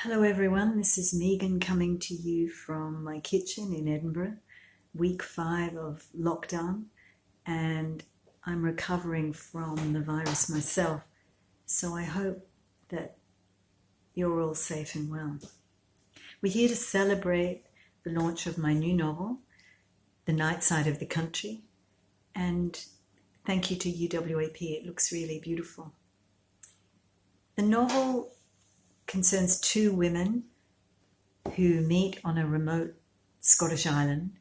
Hello everyone, this is Meaghan coming to you from my kitchen in Edinburgh, week 5 of lockdown, and I'm recovering from the virus myself, so I hope that you're all safe and well. We're here to celebrate the launch of my new novel, The Night Side of the Country, and thank you to UWAP, it looks really beautiful. The novel concerns two women who meet on a remote Scottish island,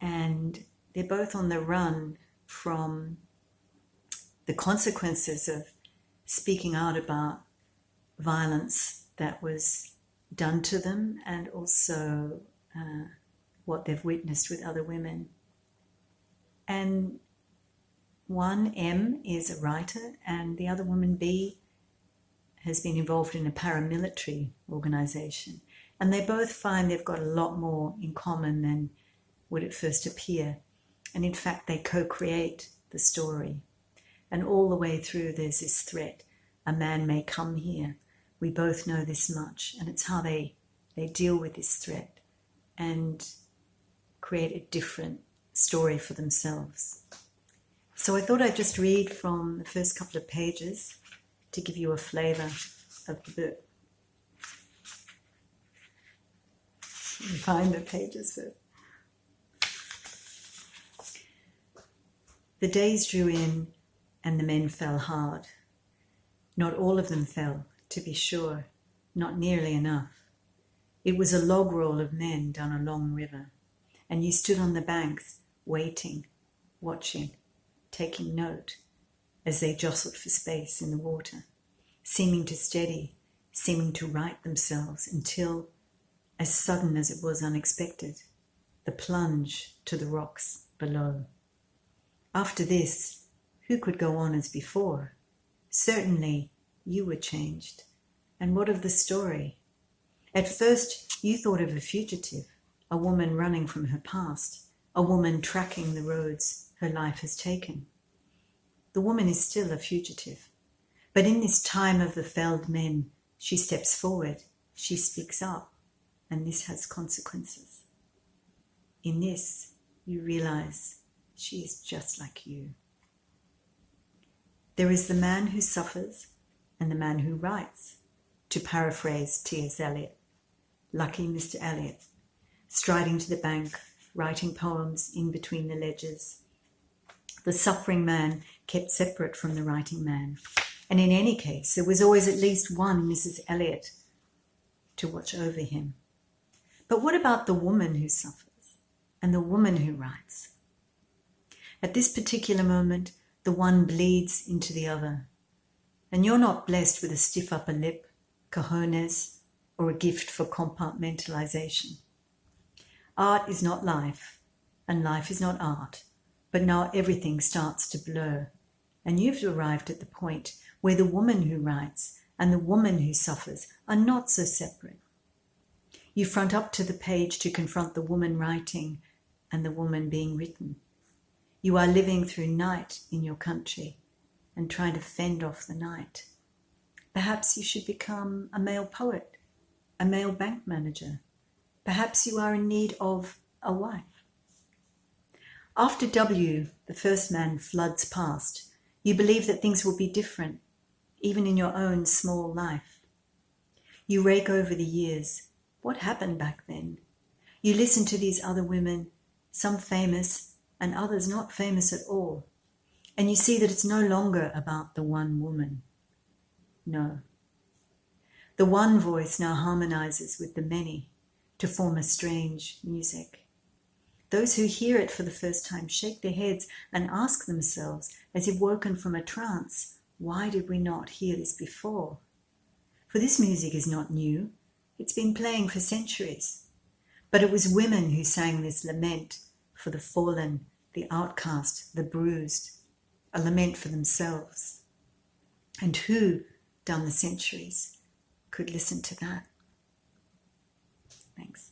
and they're both on the run from the consequences of speaking out about violence that was done to them, and also what they've witnessed with other women. And one, M, is a writer, and the other woman, B, has been involved in a paramilitary organization. And they both find they've got a lot more in common than would at first appear. And in fact, they co-create the story. And all the way through, there's this threat. A man may come here. We both know this much. And it's how they deal with this threat and create a different story for themselves. So I thought I'd just read from the first couple of pages to give you a flavour of the book. Let me find the pages first. The days drew in and the men fell hard. Not all of them fell, to be sure, not nearly enough. It was a log roll of men down a long river, and you stood on the banks, waiting, watching, taking note, as they jostled for space in the water, seeming to steady, seeming to right themselves until, as sudden as it was unexpected, the plunge to the rocks below. After this, who could go on as before? Certainly, you were changed. And what of the story? At first, you thought of a fugitive, a woman running from her past, a woman tracking the roads her life has taken. The woman is still a fugitive. But in this time of the felled men, she steps forward, she speaks up, and this has consequences. In this, you realize she is just like you. There is the man who suffers and the man who writes, to paraphrase T.S. Eliot. Lucky Mr. Eliot, striding to the bank, writing poems in between the ledges. The suffering man kept separate from the writing man. And in any case, there was always at least one Mrs. Eliot to watch over him. But what about the woman who suffers and the woman who writes? At this particular moment, the one bleeds into the other. And you're not blessed with a stiff upper lip, cojones, or a gift for compartmentalization. Art is not life, and life is not art. But now everything starts to blur, and you've arrived at the point where the woman who writes and the woman who suffers are not so separate. You front up to the page to confront the woman writing and the woman being written. You are living through night in your country and trying to fend off the night. Perhaps you should become a male poet, a male bank manager. Perhaps you are in need of a wife. After W, the first man, floods past, you believe that things will be different, even in your own small life. You rake over the years. What happened back then? You listen to these other women, some famous and others not famous at all, and you see that it's no longer about the one woman. No. The one voice now harmonizes with the many to form a strange music. Those who hear it for the first time shake their heads and ask themselves, as if woken from a trance, why did we not hear this before? For this music is not new. It's been playing for centuries. But it was women who sang this lament for the fallen, the outcast, the bruised, a lament for themselves. And who, down the centuries, could listen to that? Thanks.